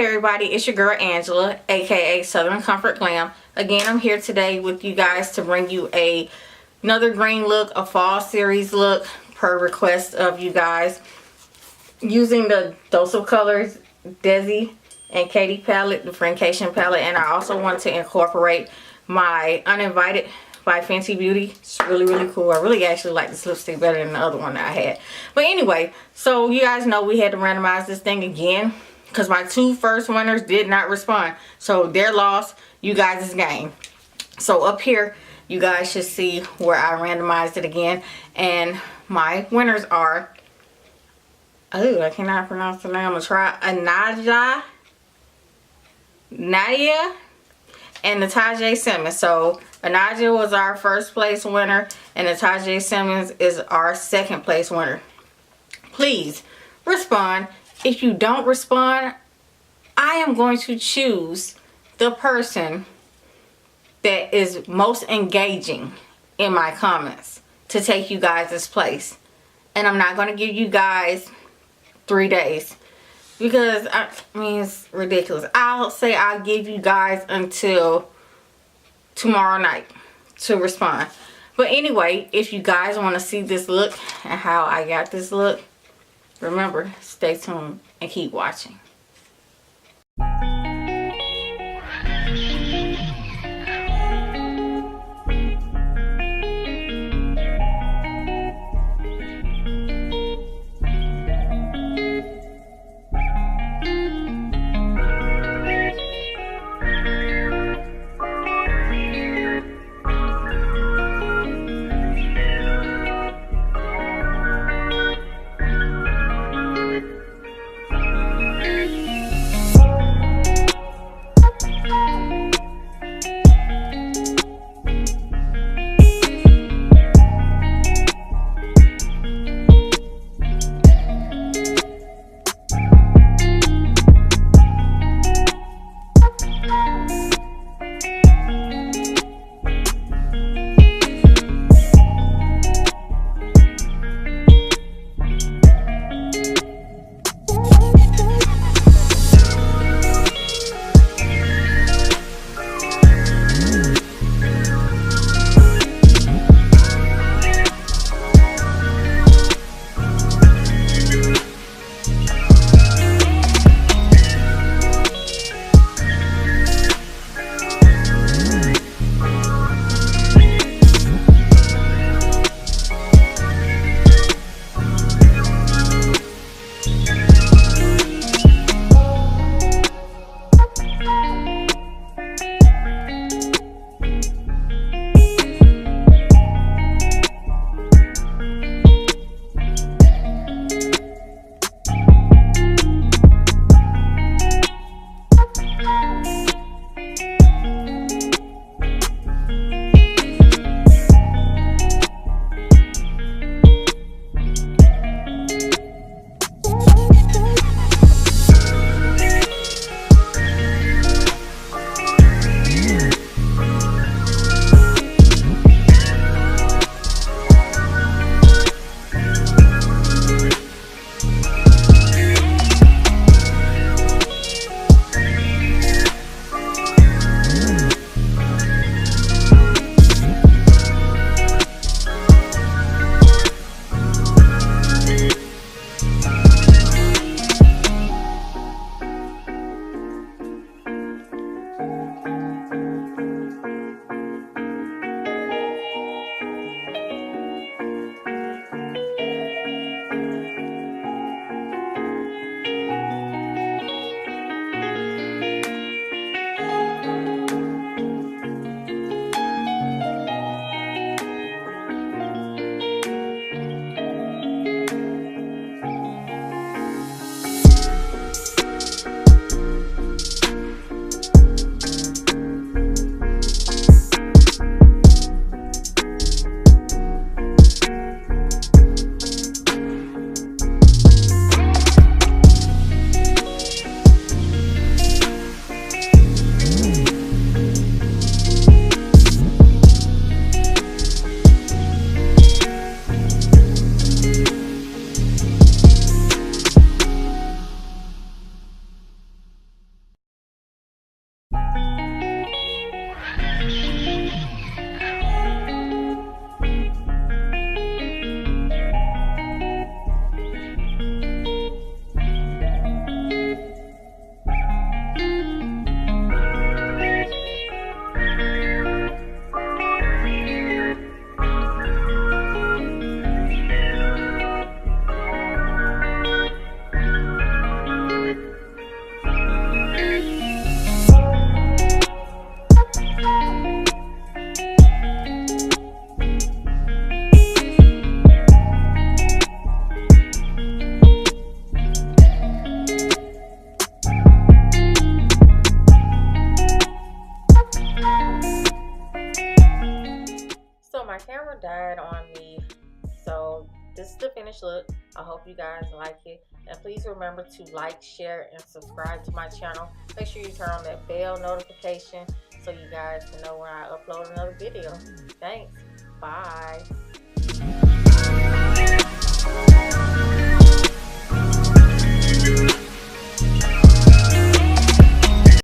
hey everybody, it's your girl Angela, aka Southern Comfort Glam. Again, I'm here today with you guys to bring you another green look, a fall series look per request of you guys. Using the Dose of Colors Desi and Katie palette, the Friendcation palette, and I also want to incorporate my Uninvited by Fenty Beauty. It's really cool. I really actually like this lipstick better than the other one that I had. But anyway, so you guys know we had to randomize this thing again because my two first winners did not respond. So their loss, you guys' gain. So up here, you guys should see where I randomized it again. And my winners are, oh, I cannot pronounce the name. I'm going to try. Nadia and Natajay Simmons. So Anaja was our first place winner and Natajay Simmons is our second place winner. Please respond. If you don't respond, I am going to choose the person that is most engaging in my comments to take you guys this place. And I'm not going to give you guys 3 days. Because, I mean, it's ridiculous. I'll say I'll give you guys until tomorrow night to respond. But anyway, if you guys want to see this look and how I got this look, remember, stay tuned and keep watching. camera died on me, so this is the finished look. I hope you guys like it, and please remember to like, share, and subscribe to my channel. Make sure you turn on that bell notification so you guys can know when I upload another video. Thanks. Bye.